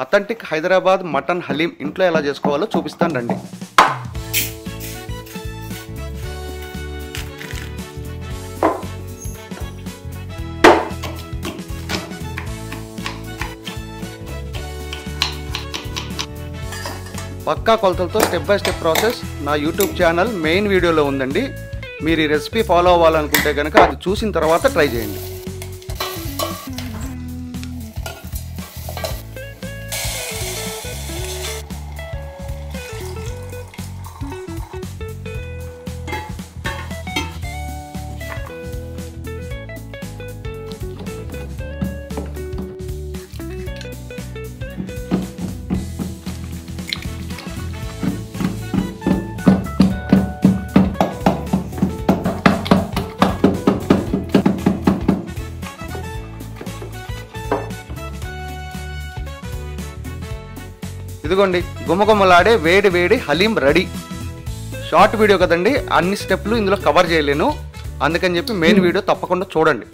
Authentic Hyderabad mutton haleem ఇంట్లో ఎలా చేసుకోవాలో చూపిస్తాను రండి. పక్కా కొలతలతో స్టెప్ బై స్టెప్ ప్రాసెస్ నా యూట్యూబ్ ఛానల్ మెయిన్ వీడియోలో ఉందండి. మీరు ఈ రెసిపీ ఫాలో అవ్వాలనుకుంటే కనుక అది చూసిన తర్వాత ట్రై చేయండి. ఇదిగోండి, గుమగుమలాడే వేడి వేడి హలీం రెడీ. షార్ట్ వీడియో కదండి, అన్ని స్టెప్లు ఇందులో కవర్ చేయలేను, అందుకని చెప్పి మెయిన్ వీడియో తప్పకుండా చూడండి.